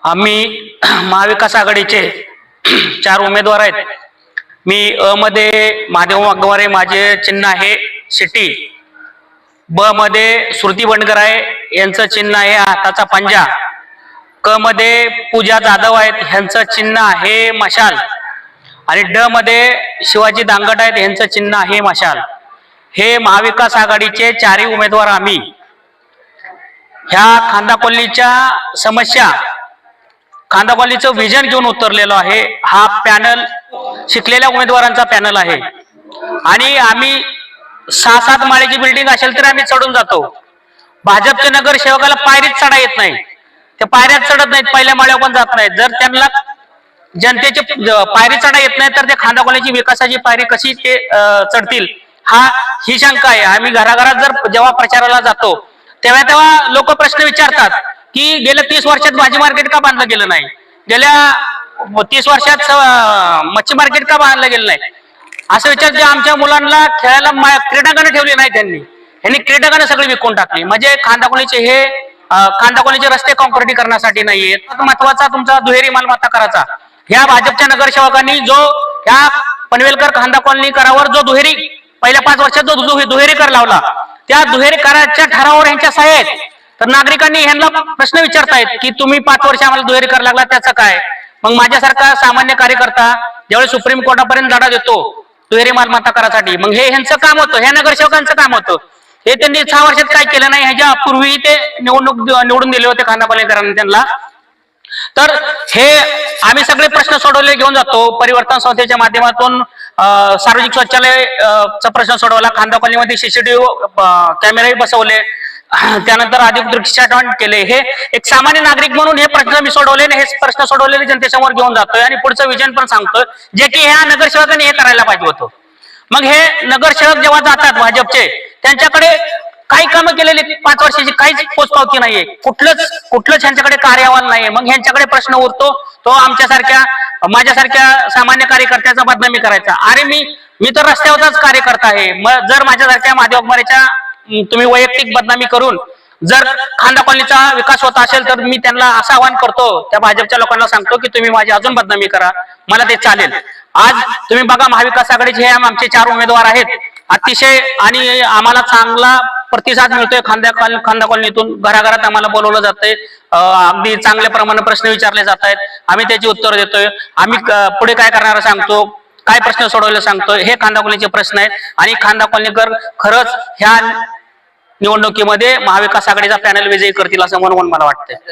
आम्ही महाविकास आघाडीचे 4 उमेदवार आहेत। मी अ मध्ये महादेव वाघमारे, माझे चिन्ह आहे सिटी। ब मध्ये श्रुती बंडकर आहे, यांचं चिन्ह आहे हाताचा पंजा। क मध्ये पूजा जाधव आहेत, यांचं चिन्ह आहे मशाल। आणि ड मध्ये शिवाजी दांगट आहेत, यांचं चिन्ह आहे मशाल। हे महाविकास आघाडीचे 4 उमेदवार आम्ही ह्या खांदा कॉलनीच्या समस्या, खांदा कॉलनीचं विजन घेऊन उतरलेलो आहे। हा पॅनल शिकलेल्या उमेदवारांचा पॅनल आहे आणि आम्ही 6-7 माळ्याची बिल्डिंग असेल तर आम्ही चढून जातो। भाजपच्या नगरसेवकाला पायरीत चढा येत नाही, ते पायऱ्यात चढत नाहीत, पहिल्या माळ्यावर पण जात नाहीत। जर त्यांना जनतेचे पायरी चढा येत नाही तर ते खांदा कॉलनीची विकासाची पायरी कशी ते चढतील, ही शंका आहे। आम्ही घराघरात जर जेव्हा प्रचाराला जातो तेव्हा लोक प्रश्न विचारतात की गेल्या 30 वर्षात भाजी मार्केट का बांधलं गेलं नाही, गेल्या 30 वर्षात मच्छी मार्केट का बांधलं गेलं नाही, असं विचारते। आमच्या मुलांना खेळायला क्रीडांगण ठेवली नाही यांनी क्रीडांगण सगळी विकून टाकली। म्हणजे खांदा कॉलनीचे रस्ते काँक्रिटीकरणासाठी नाहीयेत। महत्वाचा तुमचा दुहेरी मालमत्ता करायचा, ह्या भाजपच्या नगरसेवकांनी जो ह्या पनवेलकर खांदा कॉलनी करावर जो पहिल्या 5 वर्षात जो दुहेरी कर लावला, त्या दुहेरी कराच्या ठरावावर यांच्या सह्या आहेत। तर नागरिकांनी ह्यांना प्रश्न विचारतायत की तुम्ही 5 वर्ष आम्हाला दुहेरी कर लागला, त्याचं काय? मग माझ्यासारखा सामान्य कार्यकर्ता ज्यावेळी सुप्रीम कोर्टापर्यंत लढा देतो दुहेरी मालमत्ता करासाठी, मग हे ह्यांचं काम होतं, ह्या नगरसेवकांचं काम होतं। हे त्यांनी 6 वर्षात काय केलं नाही, ह्याच्या पूर्वी ते निवडून दिले होते खांदा कॉलनीकरांनी त्यांना। तर हे आम्ही सगळे प्रश्न सोडवले घेऊन जातो। परिवर्तन संस्थेच्या माध्यमातून सार्वजनिक शौचालयाचा प्रश्न सोडवला, खांदा कॉलनीमध्ये सीसीटीव्ही कॅमेराही बसवले, त्यानंतर अधिक दृश्याटन केले। हे एक सामान्य नागरिक म्हणून हे प्रश्न मी सोडवले, हे प्रश्न सोडवलेले जनतेसमोर घेऊन जातोय आणि पुढचं विजन पण सांगतोय, जे की ह्या नगरसेवकांनी हे करायला पाहिजे होतं। मग हे नगरसेवक जेव्हा जातात भाजपचे, त्यांच्याकडे काही कामं केलेली 5 वर्षाची काहीच पोचपावती नाहीये, कुठलंच यांच्याकडे कार्याहवाल नाहीये। मग यांच्याकडे प्रश्न उरतो तो माझ्यासारख्या सामान्य कार्यकर्त्याचा बदनामी करायचा। अरे मी तर रस्त्यावरचाच कार्यकर्ता आहे। मग जर माझ्यासारख्या महादेव वाघमारेच्या तुम्ही वैयक्तिक बदनामी करून जर खांदा कॉलनीचा विकास होत असेल तर मी त्यांना असं आवाहन करतो, त्या भाजपच्या लोकांना सांगतो की तुम्ही माझी अजून बदनामी करा, मला ते चालेल। आज तुम्ही बघा महाविकास आघाडीचे हे आमचे 4 उमेदवार आहेत, अतिशय आणि आम्हाला चांगला प्रतिसाद मिळतोय खांदा कॉलनीतून। घराघरात आम्हाला बोलवलं जातंय, अगदी चांगल्या प्रमाणे प्रश्न विचारले जात आहेत, आम्ही त्याची उत्तर देतोय। आम्ही पुढे काय करणार सांगतो, काय प्रश्न सोडवले सांगतोय। हे खांदा कॉलनीचे प्रश्न आहेत आणि खांदा कॉलनीकर खरंच ह्या निवडणुकीमध्ये महाविकास आघाडीचा पॅनल विजयी करतील असं म्हणून मला वाटतंय।